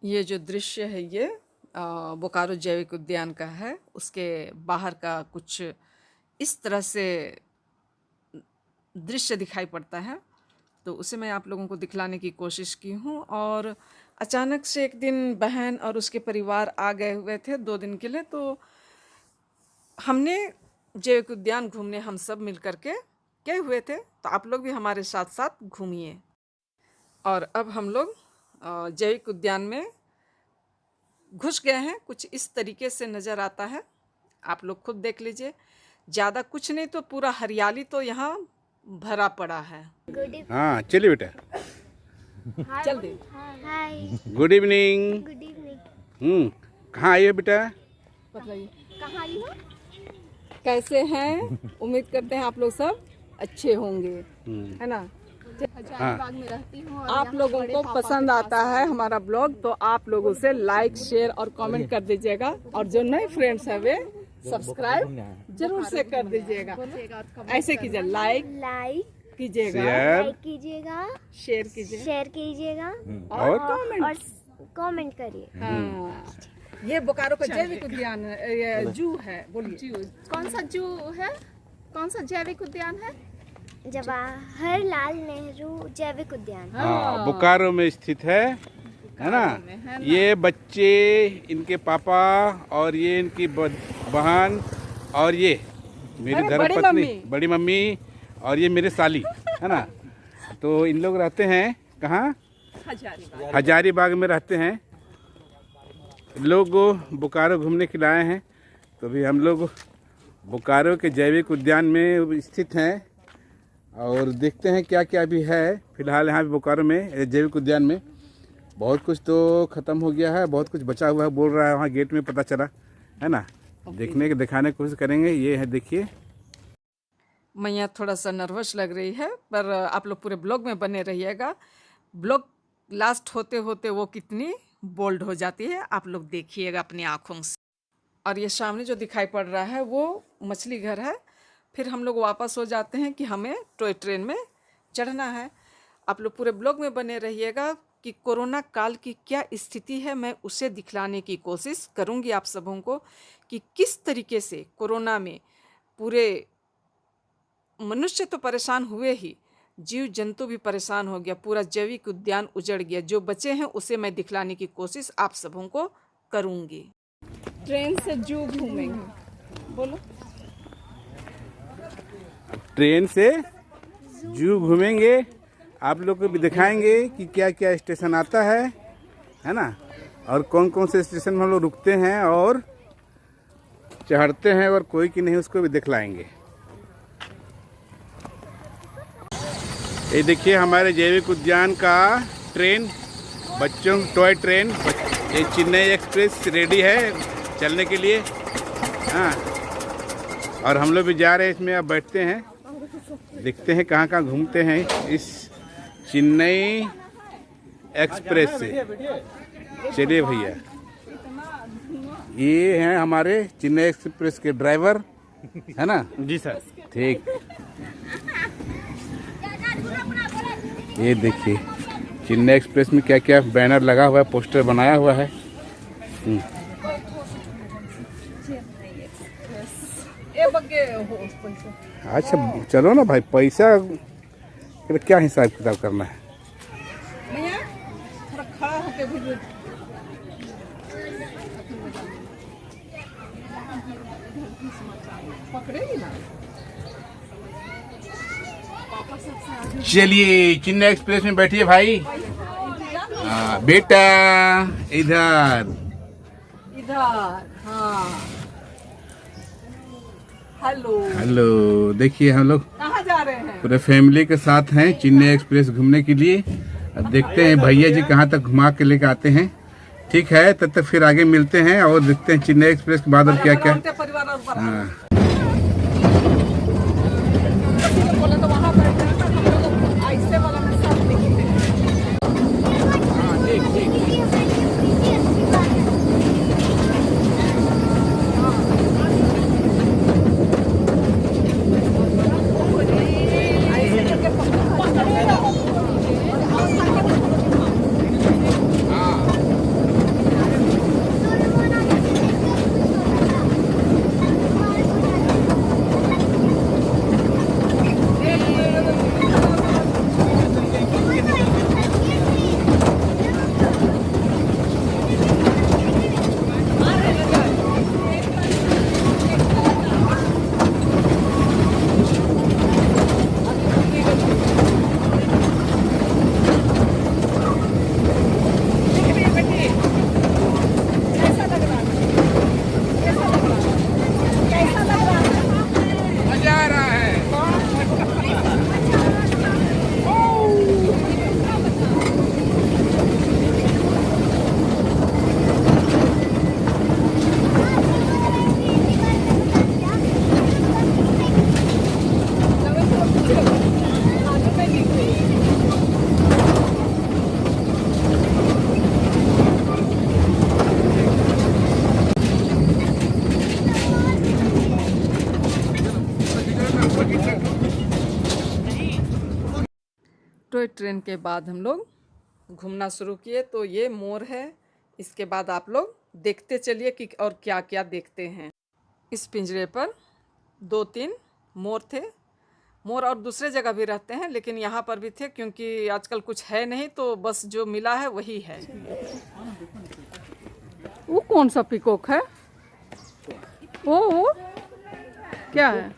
ये जो दृश्य है ये बोकारो जैविक उद्यान का है। उसके बाहर का कुछ इस तरह से दृश्य दिखाई पड़ता है, तो उसे मैं आप लोगों को दिखलाने की कोशिश की हूँ। और अचानक से एक दिन बहन और उसके परिवार आ गए हुए थे 2 दिन के लिए, तो हमने जैविक उद्यान घूमने हम सब मिल कर के गए हुए थे। तो आप लोग भी हमारे साथ साथ घूमिए। और अब हम लोग जैविक उद्यान में घुस गए हैं। कुछ इस तरीके से नज़र आता है, आप लोग खुद देख लीजिए। ज़्यादा कुछ नहीं तो पूरा हरियाली तो यहाँ भरा पड़ा है। हाँ चलिए बेटा, चल दे। हाय, गुड इवनिंग। Good evening. कहाँ आई हो बेटा? बताइए कहाँ आई हो? कैसे हैं? उम्मीद करते हैं आप लोग सब अच्छे होंगे, है ना। हजारीबाग में रहती हूँ और आप लोगों को पसंद आता है हमारा ब्लॉग तो आप लोग उसे लाइक शेयर और कमेंट कर दीजिएगा। और जो नए फ्रेंड्स हैं वे सब्सक्राइब जरूर से कर दीजिएगा। ऐसे कीजिए, लाइक कीजिएगा, शेयर कीजिएगा, शेयर कीजिएगा और कमेंट करिए। हाँ, ये बोकारो का जैविक उद्यान ये जू है। बोलिए कौन सा जू है? कौन सा जैविक उद्यान है? जवाहरलाल नेहरू जैविक उद्यान। हाँ बोकारो में स्थित है ना। ये बच्चे, इनके पापा और ये इनकी बहन और ये मेरी धर्मपत्नी बड़ी मम्मी और ये मेरे साली, है ना। तो इन लोग रहते हैं कहाँ? हजारीबाग में रहते हैं। लोग बोकारो घूमने के लिए आए हैं, तो भी हम लोग बोकारो के जैविक उद्यान में स्थित हैं और देखते हैं क्या क्या भी है। फिलहाल यहाँ बोकारो में जैविक उद्यान में बहुत कुछ तो ख़त्म हो गया है, बहुत कुछ बचा हुआ है बोल रहा है, वहाँ गेट में पता चला, है ना। देखने के दिखाने की कोशिश करेंगे। ये है, देखिए। मैया थोड़ा सा नर्वस लग रही है, पर आप लोग पूरे ब्लॉग में बने रहिएगा। ब्लॉग लास्ट होते होते वो कितनी बोल्ड हो जाती है आप लोग देखिएगा अपनी आँखों से। और ये सामने जो दिखाई पड़ रहा है वो मछली घर है। फिर हम लोग वापस हो जाते हैं कि हमें टॉय ट्रेन में चढ़ना है। आप लोग पूरे ब्लॉग में बने रहिएगा कि कोरोना काल की क्या स्थिति है, मैं उसे दिखलाने की कोशिश करूंगी आप सबों को कि किस तरीके से कोरोना में पूरे मनुष्य तो परेशान हुए ही, जीव जंतु भी परेशान हो गया, पूरा जैविक उद्यान उजड़ गया। जो बचे हैं उसे मैं दिखलाने की कोशिश आप सबों को करूंगी। ट्रेन से जू घूमेंगे। बोलो, ट्रेन से जू घूमेंगे, आप लोग को भी दिखाएंगे कि क्या क्या स्टेशन आता है ना, और कौन कौन से स्टेशन में हम लोग रुकते हैं और चढ़ते हैं और कोई की नहीं उसको भी दिखलाएंगे। ये देखिए हमारे जैविक उद्यान का ट्रेन, बच्चों टॉय ट्रेन, ये चेन्नई एक्सप्रेस रेडी है चलने के लिए। हाँ, और हम लोग भी जा रहे हैं इसमें, अब बैठते हैं, देखते हैं कहाँ कहाँ घूमते हैं इस चेन्नई एक्सप्रेस से। चलिए भैया, ये हैं हमारे चेन्नई एक्सप्रेस के ड्राइवर, है ना। जी सर। ठीक, ये देखिए चेन्नई एक्सप्रेस में क्या क्या बैनर लगा हुआ है, पोस्टर बनाया हुआ है। अच्छा चलो ना भाई, पैसा क्या हिसाब किताब करना है। चलिए चेन्नई एक्सप्रेस में बैठिए भाई। बेटा इधर इधर। हाँ, हेलो हेलो। देखिए हम लोग कहाँ जा रहे हैं? पूरे फैमिली के साथ हैं चेन्नई एक्सप्रेस घूमने के लिए। अब देखते हैं भैया जी कहाँ तक घुमा के लेके आते हैं। ठीक है, तब तक फिर आगे मिलते हैं और देखते हैं चेन्नई एक्सप्रेस के बाद और क्या क्या। हाँ, टॉय ट्रेन के बाद हम लोग घूमना शुरू किए। तो ये मोर है, इसके बाद आप लोग देखते चलिए कि और क्या क्या देखते हैं। इस पिंजरे पर 2-3 मोर थे। मोर और दूसरे जगह भी रहते हैं, लेकिन यहाँ पर भी थे क्योंकि आजकल कुछ है नहीं, तो बस जो मिला है वही है। वो कौन सा पिकॉक है? वो क्या है?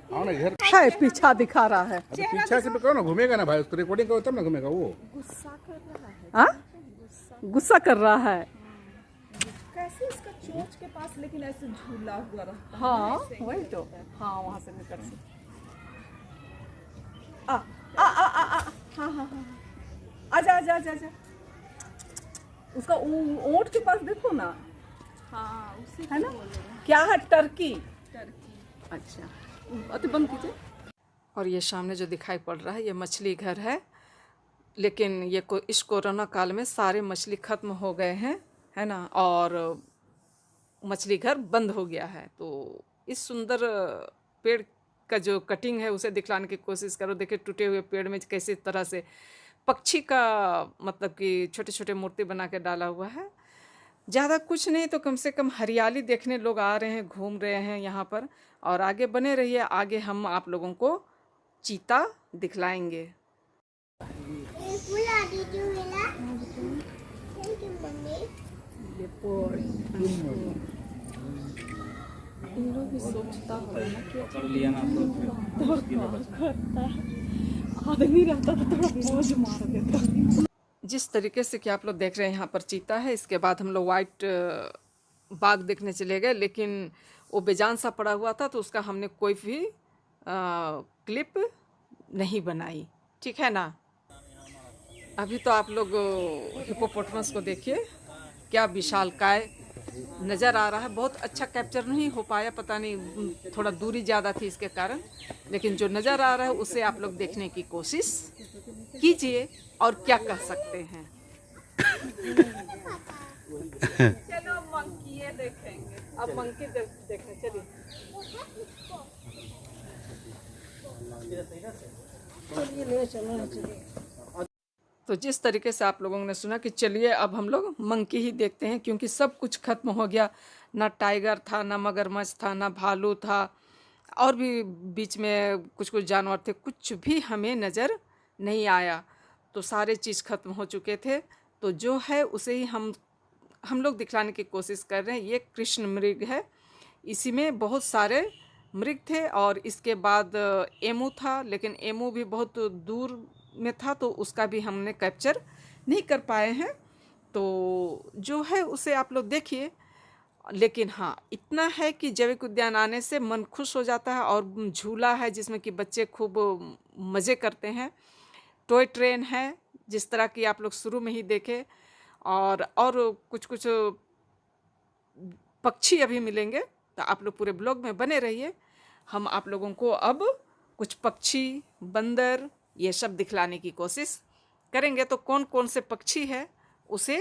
आओ ना इधर। है पीछा दिखा रहा है। अरे पीछे से करो ना, घूमेगा ना भाई, उसको रिकॉर्डिंग करो तब ना घूमेगा वो। हाँ, गुस्सा कर रहा है। कैसे इसका चोंच के पास लेकिन ऐसे झूला हुआ रहता है। हाँ वही तो। हाँ वहाँ से निकल से। आ आ आ आ आ हाँ हाँ हाँ, आजा आजा आजा आजा। उसका ओंठ के पास देखो ना। हाँ उसी है ना? क्या है? टर्की। टर्की। अच्छा, अति बंद कीजिए। और ये सामने जो दिखाई पड़ रहा है ये मछली घर है, लेकिन ये इस कोरोना काल में सारे मछली खत्म हो गए हैं, है ना, और मछली घर बंद हो गया है। तो इस सुंदर पेड़ का जो कटिंग है उसे दिखलाने की कोशिश करो। देखिए टूटे हुए पेड़ में कैसे तरह से पक्षी का मतलब कि छोटे छोटे मूर्ति बना के डाला हुआ है। ज़्यादा कुछ नहीं तो कम से कम हरियाली देखने लोग आ रहे हैं, घूम रहे हैं यहाँ पर। और आगे बने रहिए, आगे हम आप लोगों को चीता दिखलाएंगे। आदमी रहता तो थोड़ा बोझ मार देता। जिस तरीके से कि आप लोग देख रहे हैं यहाँ पर चीता है। इसके बाद हम लोग वाइट बाघ देखने चले गए, लेकिन वो बेजान सा पड़ा हुआ था तो उसका हमने कोई भी क्लिप नहीं बनाई, ठीक है ना। अभी तो आप लोग हिप्पोपोटामस को देखिए, क्या विशालकाय नज़र आ रहा है। बहुत अच्छा कैप्चर नहीं हो पाया, पता नहीं थोड़ा दूरी ज़्यादा थी इसके कारण, लेकिन जो नज़र आ रहा है उसे आप लोग देखने की कोशिश कीजिए। और क्या कह सकते हैं। चलो मंकी देखेंगे, अब मंकी देखें, चलिए। तो जिस तरीके से आप लोगों ने सुना कि चलिए अब हम लोग मंकी ही देखते हैं, क्योंकि सब कुछ खत्म हो गया। ना टाइगर था, ना मगरमच्छ था, ना भालू था, और भी बीच में कुछ कुछ जानवर थे, कुछ भी हमें नज़र नहीं आया। तो सारे चीज़ खत्म हो चुके थे। तो जो है उसे ही हम लोग दिखलाने की कोशिश कर रहे हैं। ये कृष्ण मृग है, इसी में बहुत सारे मृग थे। और इसके बाद एमू था, लेकिन एमू भी बहुत दूर में था तो उसका भी हमने कैप्चर नहीं कर पाए हैं। तो जो है उसे आप लोग देखिए। लेकिन हाँ, इतना है कि जैविक उद्यान आने से मन खुश हो जाता है। और झूला है जिसमें कि बच्चे खूब मज़े करते हैं। टॉय ट्रेन है जिस तरह की आप लोग शुरू में ही देखे। और कुछ कुछ पक्षी अभी मिलेंगे, तो आप लोग पूरे ब्लॉग में बने रहिए। हम आप लोगों को अब कुछ पक्षी, बंदर, ये सब दिखलाने की कोशिश करेंगे। तो कौन कौन से पक्षी है उसे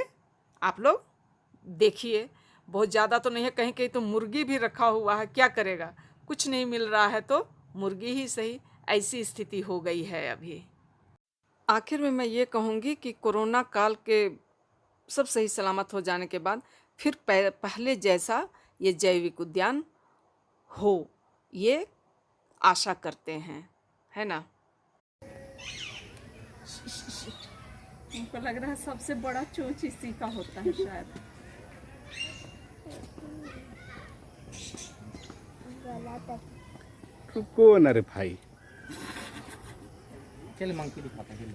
आप लोग देखिए। बहुत ज़्यादा तो नहीं है, कहीं कहीं तो मुर्गी भी रखा हुआ है, क्या करेगा, कुछ नहीं मिल रहा है तो मुर्गी ही सही, ऐसी स्थिति हो गई है अभी। आखिर में मैं ये कहूँगी कि कोरोना काल के सब सही सलामत हो जाने के बाद फिर पहले जैसा ये जैविक उद्यान हो, ये आशा करते हैं, है ना। हमको लग रहा है सबसे बड़ा चोंच इसी का होता है शायद। रुको ना रे भाई, चल मंकी दिखाता है।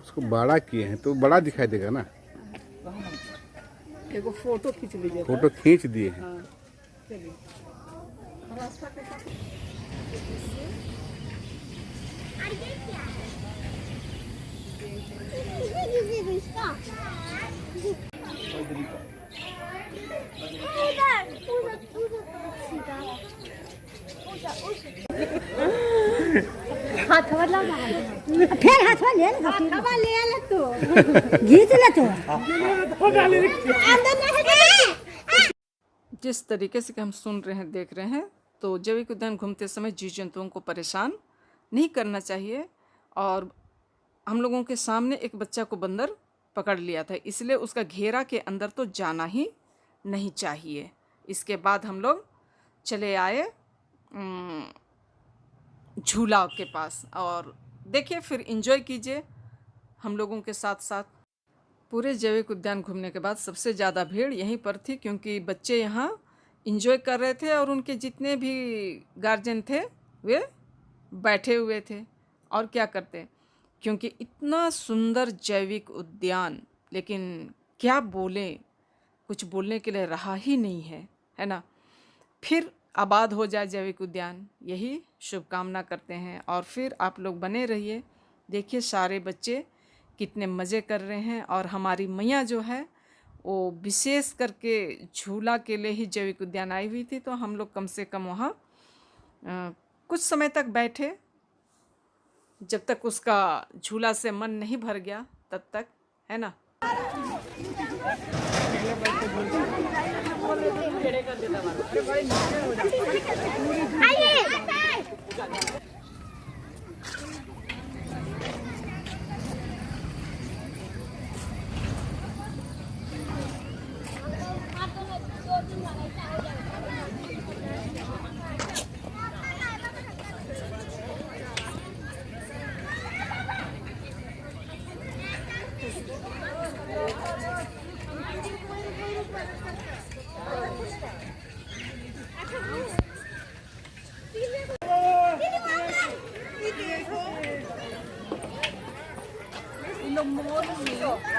उसको बड़ा किए हैं तो बड़ा दिखाई देगा ना। एगो फोटो खींच लीजिए। फोटो खींच दिए हैं। हाँ चलिए। रास्ता कैसा? हाथ वाला फिर हाथ वाले ले तो गीत ले तो जिस तरीके से कि हम सुन रहे हैं, देख रहे हैं, तो जैविक उद्यान घूमते समय जीव जंतुओं को परेशान नहीं करना चाहिए। और हम लोगों के सामने एक बच्चा को बंदर पकड़ लिया था, इसलिए उसका घेरा के अंदर तो जाना ही नहीं चाहिए। इसके बाद हम लोग चले आए झूला के पास, और देखिए फिर एंजॉय कीजिए हम लोगों के साथ साथ। पूरे जैविक उद्यान घूमने के बाद सबसे ज़्यादा भीड़ यहीं पर थी, क्योंकि बच्चे यहाँ एंजॉय कर रहे थे और उनके जितने भी गार्जियन थे वे बैठे हुए थे। और क्या करते, क्योंकि इतना सुंदर जैविक उद्यान, लेकिन क्या बोले, कुछ बोलने के लिए रहा ही नहीं है ना। फिर आबाद हो जाए जैविक उद्यान, यही शुभकामना करते हैं। और फिर आप लोग बने रहिए, देखिए सारे बच्चे कितने मज़े कर रहे हैं। और हमारी मैया जो है वो विशेष करके झूला के लिए ही जैविक उद्यान आई हुई थी, तो हम लोग कम से कम वहाँ कुछ समय तक बैठे, जब तक उसका झूला से मन नहीं भर गया तब तक, है ना।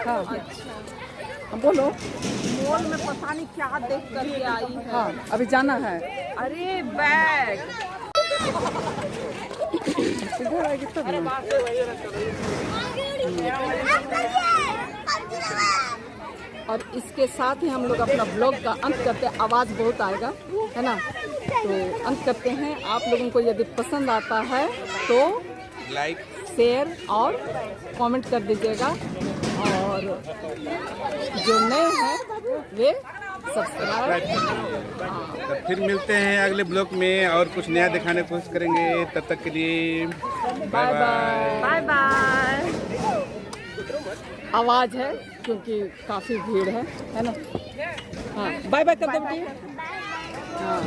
हाँ बोलो। मॉल में पता नहीं क्या देख करके आई है। हाँ अभी जाना है। अरे बैग इधर आएगी तब ना। और इसके साथ ही हम लोग अपना ब्लॉग का अंत करते हैं। आवाज़ बहुत आएगा, है ना, तो अंत करते हैं। आप लोगों को यदि पसंद आता है तो लाइक, शेयर और कमेंट कर दीजिएगा, और जो नए हैं वे सब्सक्राइब। तो फिर मिलते हैं अगले ब्लॉग में और कुछ नया दिखाने की कोशिश करेंगे। तब तक के लिए बाय बाय। Bye bye. आवाज़ है क्योंकि काफ़ी भीड़ है ना। हाँ बाय बाय कर दो बेटी। हाँ।